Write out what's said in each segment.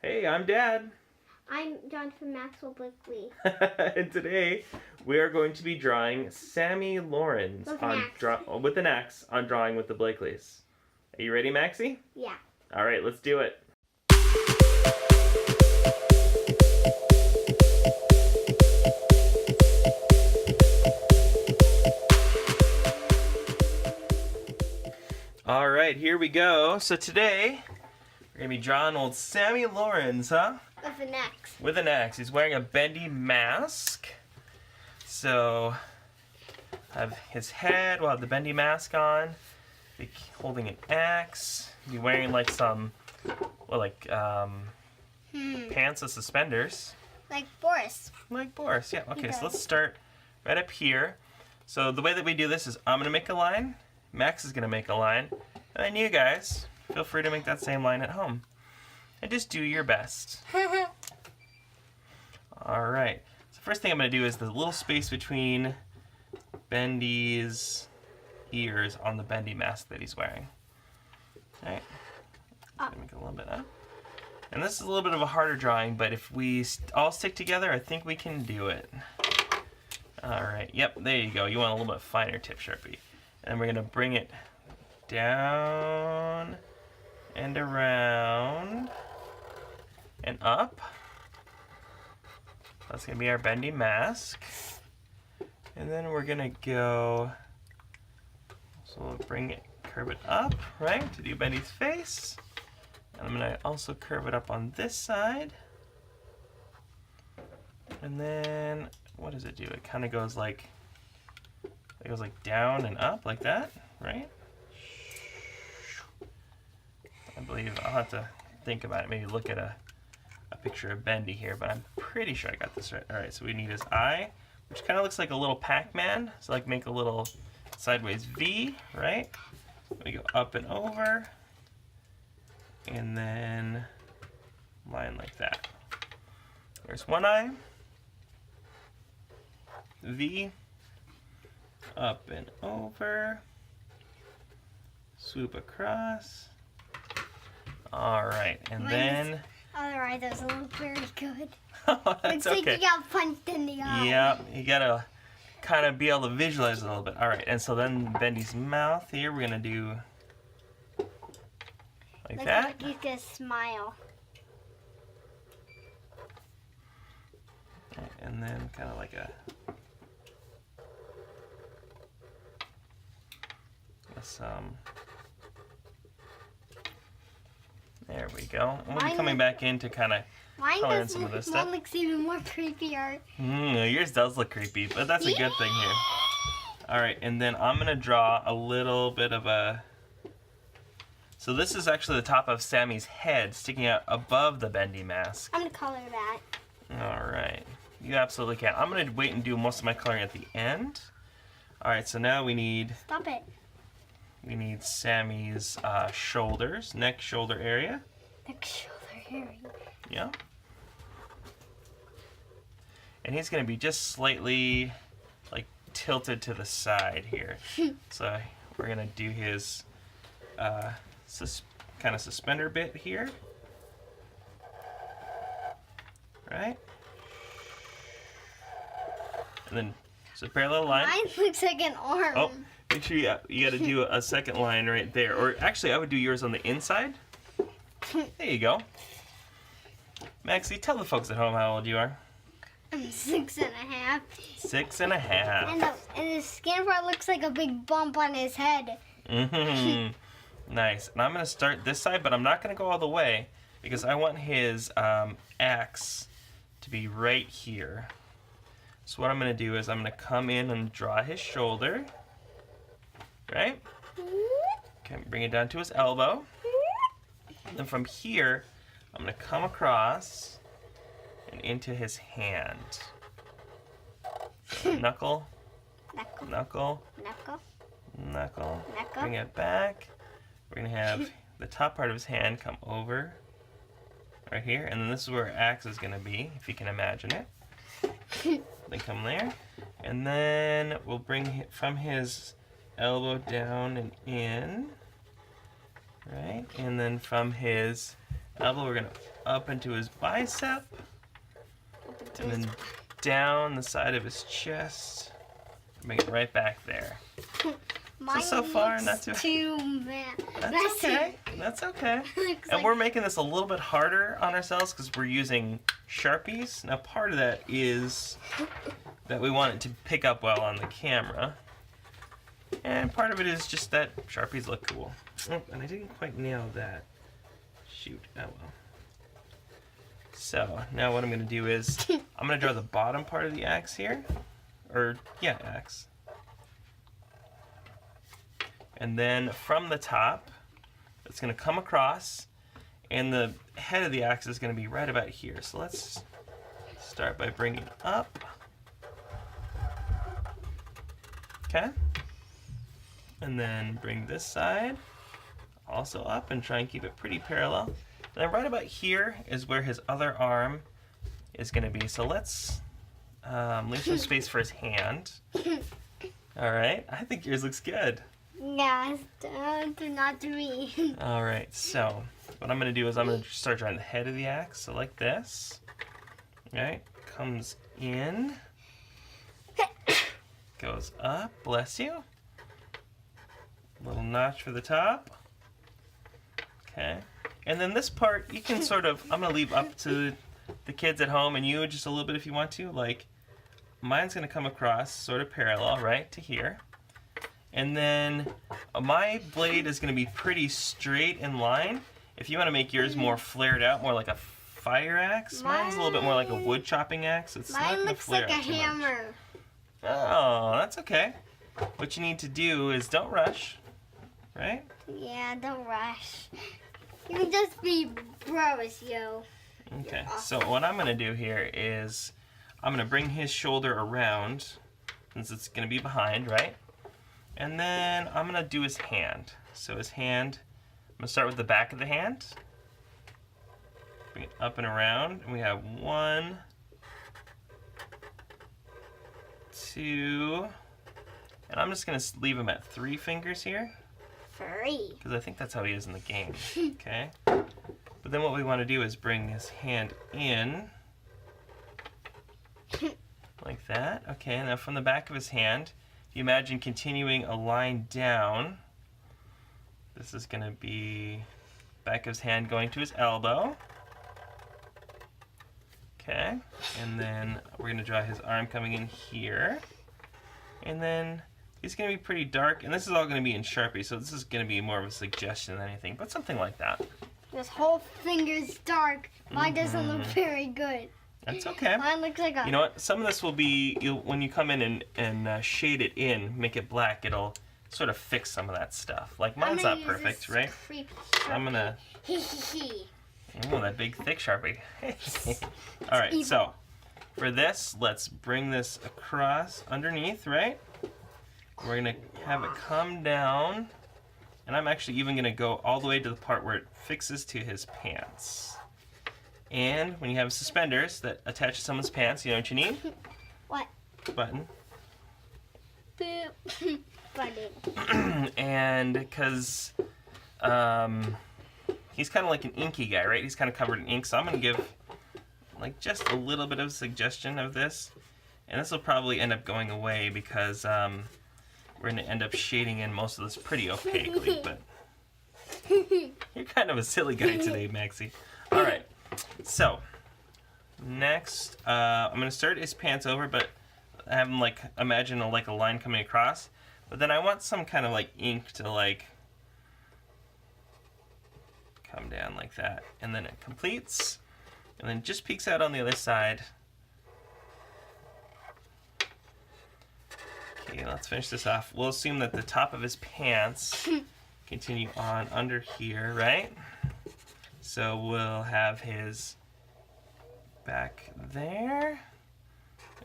Hey, I'm Dad. I'm John from Maxwell Blakely. And today we are going to be drawing Sammy Lawrence with an axe on Drawing with the Blakeleys. Are you ready, Maxie? Yeah. All right, let's do it. All right, here we go. So today we're gonna be drawing old Sammy Lawrence, huh? With an axe. With an axe. He's wearing a Bendy mask. So I have his head. We'll have the Bendy mask on. Be holding an axe. Be wearing like some, pants with suspenders. Like Boris. Like Boris, yeah. Okay, so let's start right up here. So the way that we do this is I'm gonna make a line. Max is gonna make a line, and then you guys feel free to make that same line at home. And just do your best. Alright, so first thing I'm going to do is the little space between Bendy's ears on the Bendy mask that he's wearing. Alright, make it a little bit up. And this is a little bit of a harder drawing, but if we all stick together, I think we can do it. Alright, yep, there you go. You want a little bit finer tip Sharpie. And we're going to bring it down and around and up. That's going to be our Bendy mask. And then we're going to go, so we'll bring it, curve it up, right, to do Bendy's face. And I'm going to also curve it up on this side. And then, what does it do? It kind of goes like, down and up like that, right? I believe I'll have to think about it, maybe look at a picture of Bendy here, but I'm pretty sure I got this right. Alright, so we need his eye, which kind of looks like a little Pac-Man. So like make a little sideways V, right? We go up and over, and then line like that. There's one eye, V, up and over, swoop across. Alright, and then... Alright, that doesn't look very good. That's Looks like you got punched in the eye. Yep, you gotta kind of be able to visualize it a little bit. Alright, and so then Bendy's mouth here, we're gonna do like that. Like he's gonna smile. And then kind of like there we go. And we'll be coming back in to kind of color in some of this stuff. Mine looks even more creepier. Yours does look creepy, but that's a good thing here. Alright, and then I'm going to draw a little bit of a... So this is actually the top of Sammy's head sticking out above the Bendy mask. I'm going to color that. Alright, you absolutely can. I'm going to wait and do most of my coloring at the end. Alright, so now we need... Stop it. We need Sammy's shoulders, neck, shoulder area. Neck, shoulder area. Yeah. And he's going to be just slightly, like, tilted to the side here. So we're going to do his kind of suspender bit here. Right? And then, so parallel line. Mine looks like an arm. Oh. Make sure you got to do a second line right there. Or actually, I would do yours on the inside. There you go. Maxie, tell the folks at home how old you are. I'm 6.5. 6.5. And his skin part looks like a big bump on his head. Nice. And I'm going to start this side, but I'm not going to go all the way because I want his axe to be right here. So what I'm going to do is I'm going to come in and draw his shoulder. Right? Okay, bring it down to his elbow. Then from here, I'm going to come across and into his hand. So knuckle, knuckle, knuckle. Bring it back. We're going to have the top part of his hand come over right here. And then this is where our axe is going to be, if you can imagine it. Then come there. And then we'll bring it from his elbow down and in, right? And then from his elbow, we're going to up into his bicep, and then down the side of his chest. Bring it right back there. Mine so far, not looks too. That's okay. That's okay. And we're making this a little bit harder on ourselves because we're using Sharpies. Now, part of that is that we want it to pick up well on the camera. And part of it is just that Sharpies look cool. Oh, and I didn't quite nail that. Shoot. Oh well. So, now what I'm going to do is, I'm going to draw the bottom part of the axe here. Or, yeah, axe. And then from the top, it's going to come across, and the head of the axe is going to be right about here. So let's start by bringing up. Okay. And then bring this side also up and try and keep it pretty parallel. And then right about here is where his other arm is going to be. So let's leave some space for his hand. All right. I think yours looks good. Yeah, not to me. All right. So what I'm going to do is I'm going to start drawing the head of the axe. So like this. All right. Comes in. Goes up. Bless you. Little notch for the top. Okay. And then this part, you can sort of, I'm going to leave up to the kids at home and you just a little bit if you want to. Like, mine's going to come across sort of parallel, right, to here. And then my blade is going to be pretty straight in line. If you want to make yours more flared out, more like a fire axe, mine's a little bit more like a wood chopping axe. It's not Mine looks like a hammer. Oh, that's okay. What you need to do is don't rush, right? Yeah, don't rush. You can just be bros, yo. Okay, so what I'm going to do here is I'm going to bring his shoulder around, since it's going to be behind, right? And then I'm going to do his hand. So his hand, I'm going to start with the back of the hand. Bring it up and around. And we have 1, 2, and I'm just going to leave him at 3 fingers here. 3. Because I think that's how he is in the game. Okay? But then what we want to do is bring his hand in. Like that. Okay, now from the back of his hand, if you imagine continuing a line down, this is going to be back of his hand going to his elbow. Okay, and then we're going to draw his arm coming in here. And then he's going to be pretty dark, and this is all going to be in Sharpie, so this is going to be more of a suggestion than anything, but something like that. This whole finger's dark. Mine doesn't look very good. That's okay. Mine looks like a... You know what? Some of this will be, when you come in and shade it in, make it black, it'll sort of fix some of that stuff. Like mine's not perfect, right? I'm going to... Oh, that big thick Sharpie. All right, so for this, let's bring this across underneath, right? We're going to have it come down, and I'm actually even going to go all the way to the part where it fixes to his pants. And when you have suspenders that attach to someone's pants, you know what you need? What? Button. Button. And because he's kind of like an inky guy, right? He's kind of covered in ink, so I'm going to give like just a little bit of suggestion of this. And this will probably end up going away because we're going to end up shading in most of this pretty opaquely, but you're kind of a silly guy today, Maxie. All right, so next I'm going to start his pants over, but I have him like imagine a line coming across, but then I want some kind of like ink to like come down like that, and then it completes, and then just peeks out on the other side. Okay, let's finish this off. We'll assume that the top of his pants continue on under here, right? So we'll have his back there,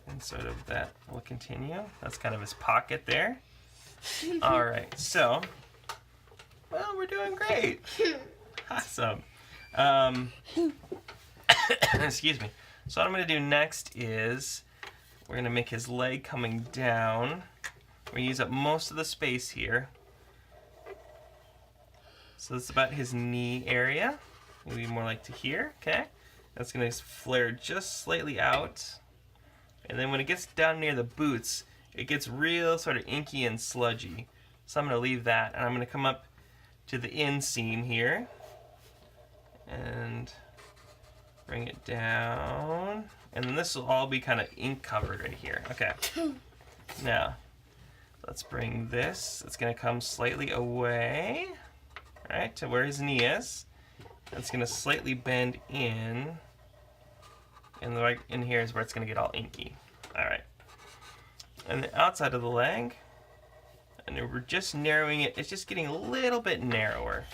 and sort of that will continue. That's kind of his pocket there. All right, so, well, we're doing great. Awesome. Excuse me. So what I'm going to do next is we're going to make his leg coming down. We're going to use up most of the space here. So it's about his knee area. Maybe more like to here, okay? That's gonna flare just slightly out. And then when it gets down near the boots, it gets real sort of inky and sludgy. So I'm gonna leave that, and I'm gonna come up to the inseam here and bring it down. And then this will all be kind of ink covered right here. Okay. Now, let's bring this. It's gonna come slightly away, right, to where his knee is. It's gonna slightly bend in. And right in here is where it's gonna get all inky. All right. And the outside of the leg, and we're just narrowing it. It's just getting a little bit narrower.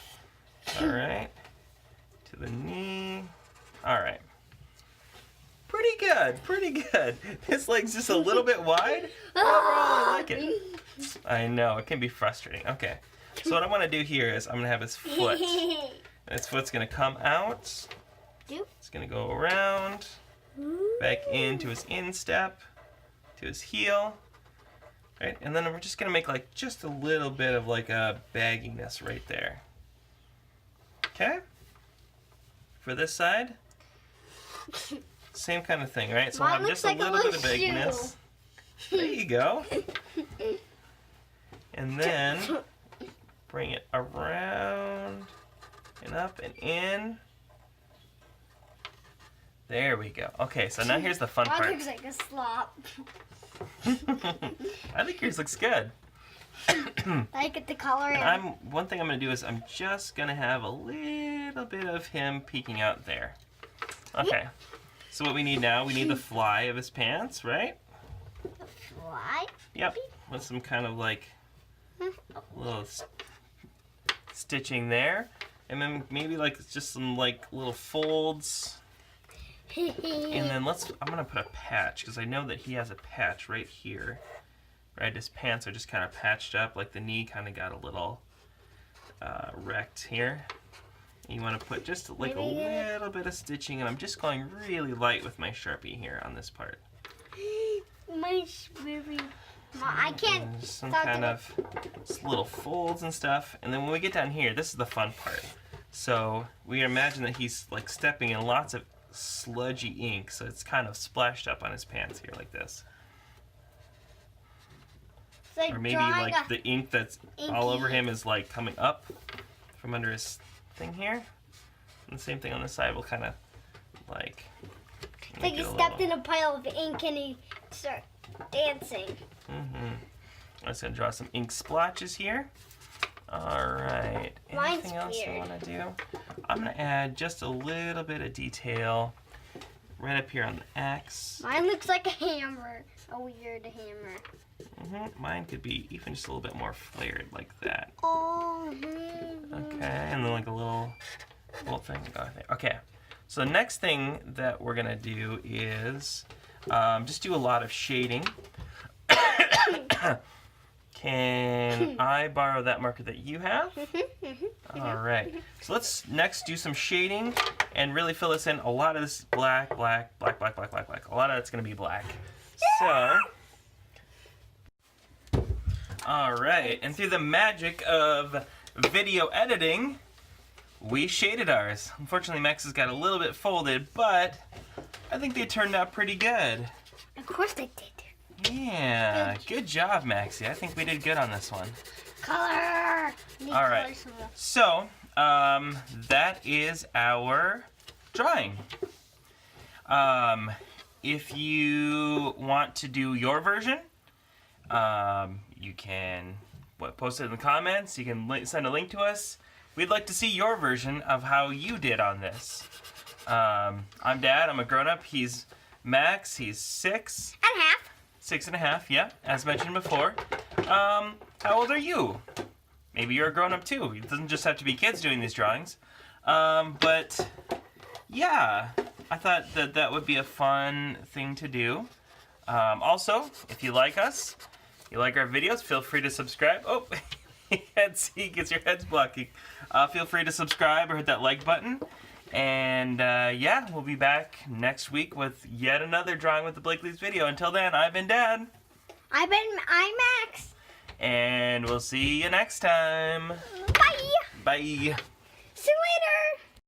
All right. To the knee. All right. Pretty good, pretty good. This leg's just a little bit wide. Overall, I like it. I know, it can be frustrating. Okay. So what I want to do here is I'm gonna have his foot. And his foot's gonna come out. It's gonna go around, back into his instep, to his heel. Right, and then we're just gonna make like just a little bit of like a bagginess right there. Okay? For this side, same kind of thing, right? So we'll have just a little bit of bagginess. There you go. And then bring it around and up and in. There we go. Okay, so now here's the fun part. Mine looks like a slop. I think yours looks good. I get the color in. And one thing I'm going to do is I'm just going to have a little bit of him peeking out there. Okay. So what we need now, we need the fly of his pants, right? The fly? Yep. With some kind of like little stitching there. And then maybe like just some like little folds. And then I'm gonna put a patch because I know that he has a patch right here. Right, his pants are just kind of patched up, like the knee kind of got a little wrecked here. And you want to put just like a little bit of stitching, and I'm just going really light with my Sharpie here on this part. Mine's very... I can't... And some kind of little folds and stuff. And then when we get down here, this is the fun part. So we imagine that he's like stepping in lots of sludgy ink, so it's kind of splashed up on his pants here like this. Like or maybe like the ink that's all over him is like coming up from under his thing here. And the same thing on the side will kind of like... It's like he stepped in a pile of ink and he started dancing. I'm just going to draw some ink splotches here. Alright, anything else I want to do? I'm going to add just a little bit of detail right up here on the X. Mine looks like a hammer, a weird hammer. Mine could be even just a little bit more flared like that. Oh. Okay, and then like a little thing go there. Okay, so the next thing that we're going to do is just do a lot of shading. Can I borrow that marker that you have? All right. So let's next do some shading and really fill this in. A lot of this black, black, black, black, black, black, black. A lot of it's going to be black. So, all right. And through the magic of video editing, we shaded ours. Unfortunately, Max's got a little bit folded, but I think they turned out pretty good. Of course they did. Yeah, good job, Maxie. I think we did good on this one. Color! All right, so that is our drawing. If you want to do your version, you can post it in the comments. You can send a link to us. We'd like to see your version of how you did on this. I'm Dad. I'm a grown-up. He's Max. He's 6 and a half. 6 and a half, yeah, as mentioned before. How old are you? Maybe you're a grown-up too. It doesn't just have to be kids doing these drawings. But yeah, I thought that would be a fun thing to do. Also, if you like us, you like our videos, feel free to subscribe. Oh, see, gets your head's blocking. Feel free to subscribe or hit that like button. And yeah, we'll be back next week with yet another Drawing with the Blakeleys video. Until then, I've been Dad. I'm Max. And we'll see you next time. Bye. Bye. See you later.